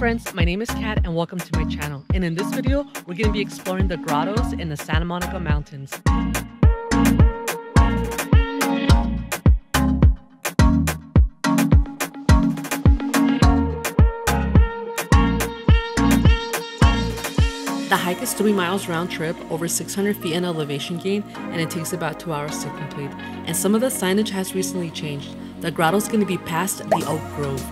friends, my name is Kat and welcome to my channel. And in this video, we're going to be exploring the grottos in the Santa Monica Mountains. The hike is 3 miles round trip, over 600 feet in elevation gain, and it takes about 2 hours to complete. And some of the signage has recently changed. The grotto is going to be past the Oak Grove.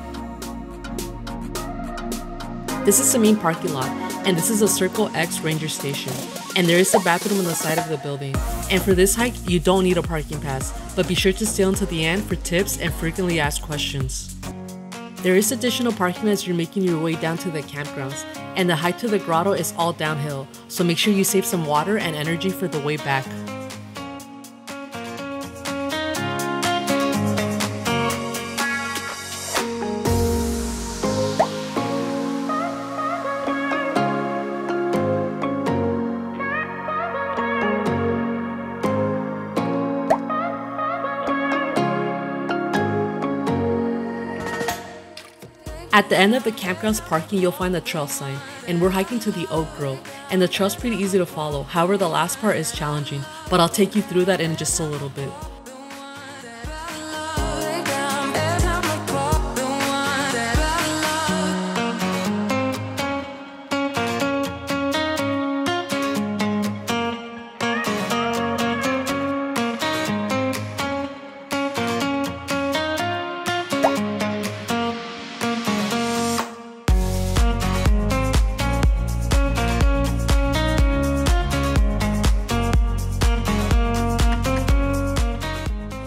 This is the main parking lot, and this is a Circle X Ranger station. And there is a bathroom on the side of the building. And for this hike, you don't need a parking pass, but be sure to stay until the end for tips and frequently asked questions. There is additional parking as you're making your way down to the campgrounds, and the hike to the grotto is all downhill, so make sure you save some water and energy for the way back. At the end of the campground's parking, you'll find the trail sign, and we're hiking to the Oak Grove, and the trail's pretty easy to follow. However, the last part is challenging, but I'll take you through that in just a little bit.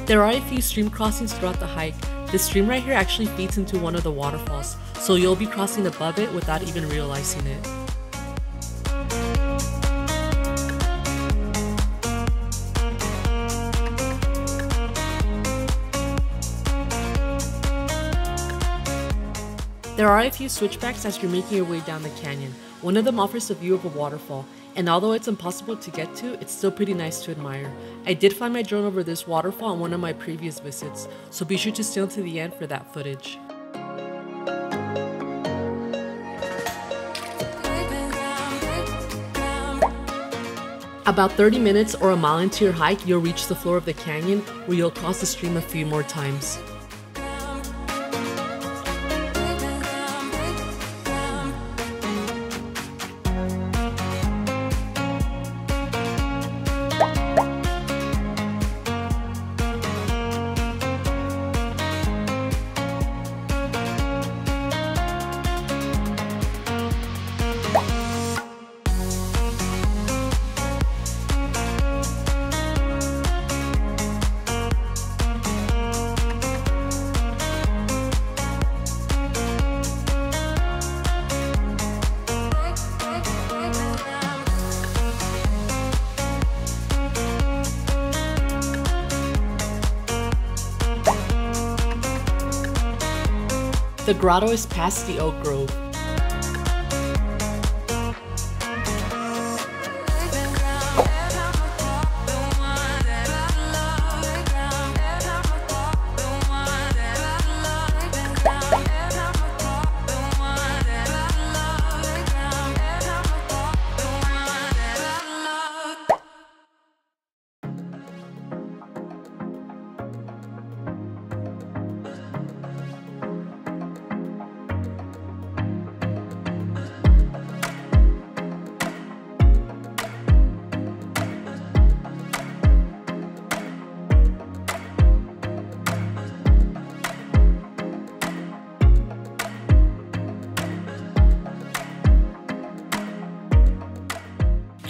There are a few stream crossings throughout the hike. This stream right here actually feeds into one of the waterfalls, so you'll be crossing above it without even realizing it. There are a few switchbacks as you're making your way down the canyon. One of them offers a view of a waterfall, and although it's impossible to get to, it's still pretty nice to admire. I did find my drone over this waterfall on one of my previous visits, so be sure to stay until the end for that footage. About 30 minutes or a mile into your hike, you'll reach the floor of the canyon, where you'll cross the stream a few more times. The grotto is past the Oak Grove.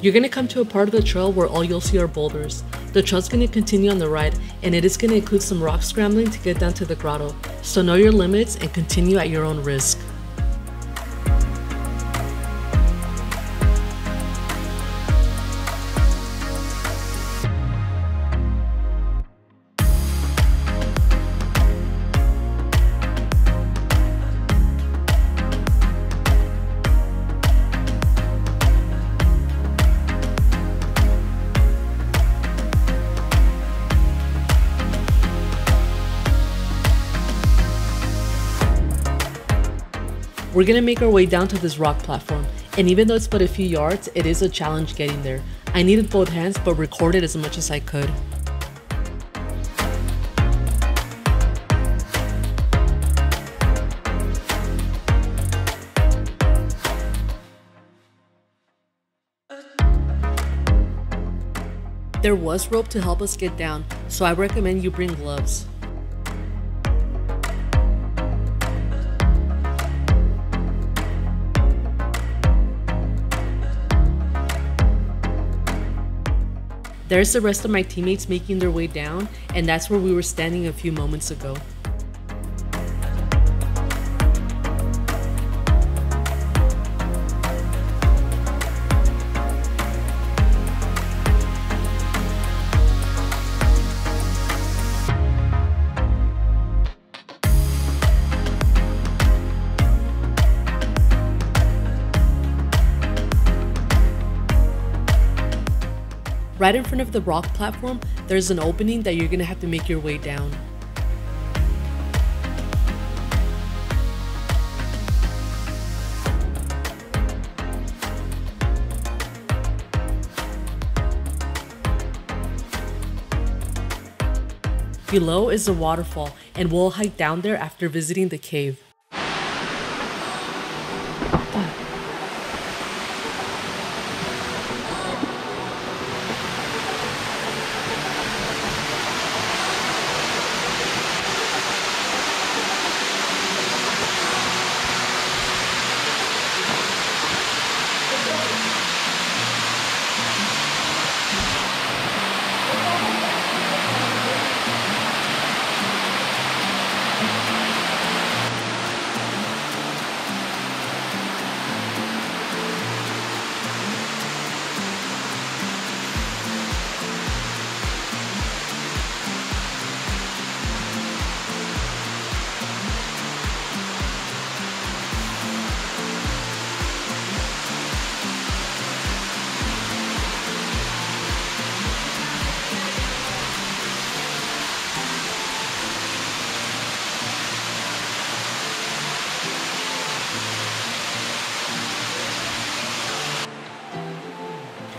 You're going to come to a part of the trail where all you'll see are boulders. The trail's going to continue on the right, and it is going to include some rock scrambling to get down to the grotto, so know your limits and continue at your own risk. We're gonna make our way down to this rock platform, and even though it's but a few yards, it is a challenge getting there. I needed both hands, but recorded as much as I could. There was rope to help us get down, so I recommend you bring gloves. There's the rest of my teammates making their way down, and that's where we were standing a few moments ago. Right in front of the rock platform, there's an opening that you're gonna have to make your way down. Below is a waterfall, and we'll hike down there after visiting the cave.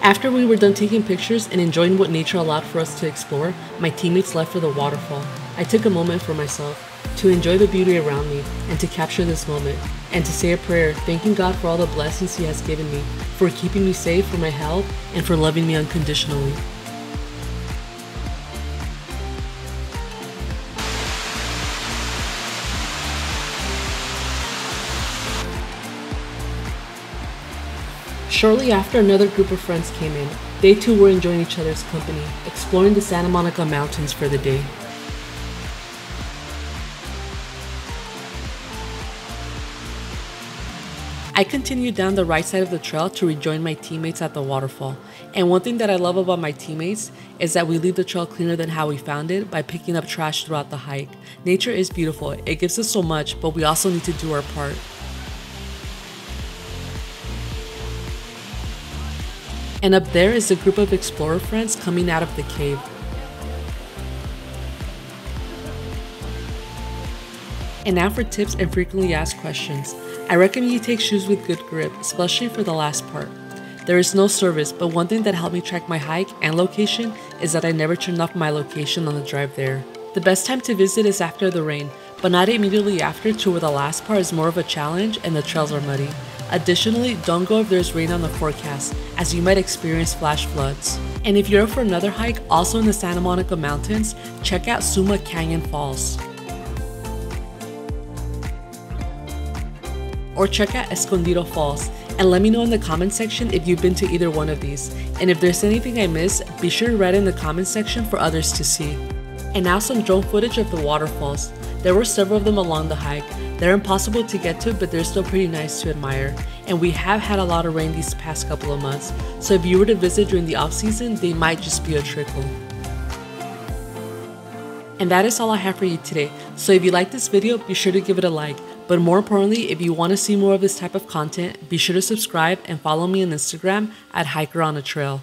After we were done taking pictures and enjoying what nature allowed for us to explore, my teammates left for the waterfall. I took a moment for myself, to enjoy the beauty around me and to capture this moment, and to say a prayer thanking God for all the blessings He has given me, for keeping me safe, for my health, and for loving me unconditionally. Shortly after, another group of friends came in. They too were enjoying each other's company, exploring the Santa Monica Mountains for the day. I continued down the right side of the trail to rejoin my teammates at the waterfall. And one thing that I love about my teammates is that we leave the trail cleaner than how we found it by picking up trash throughout the hike. Nature is beautiful, it gives us so much, but we also need to do our part. And up there is a group of explorer friends coming out of the cave. And now for tips and frequently asked questions. I recommend you take shoes with good grip, especially for the last part. There is no service, but one thing that helped me track my hike and location is that I never turned off my location on the drive there. The best time to visit is after the rain, but not immediately after to where the last part is more of a challenge and the trails are muddy. Additionally, don't go if there's rain on the forecast, as you might experience flash floods. And if you're up for another hike, also in the Santa Monica Mountains, check out Suma Canyon Falls. Or check out Escondido Falls, and let me know in the comment section if you've been to either one of these. And if there's anything I missed, be sure to write in the comment section for others to see. And now some drone footage of the waterfalls. There were several of them along the hike. They're impossible to get to, but they're still pretty nice to admire. And we have had a lot of rain these past couple of months, so if you were to visit during the off season, they might just be a trickle. And that is all I have for you today. So if you like this video, be sure to give it a like. But more importantly, if you want to see more of this type of content, be sure to subscribe and follow me on Instagram at HikerOnATrail.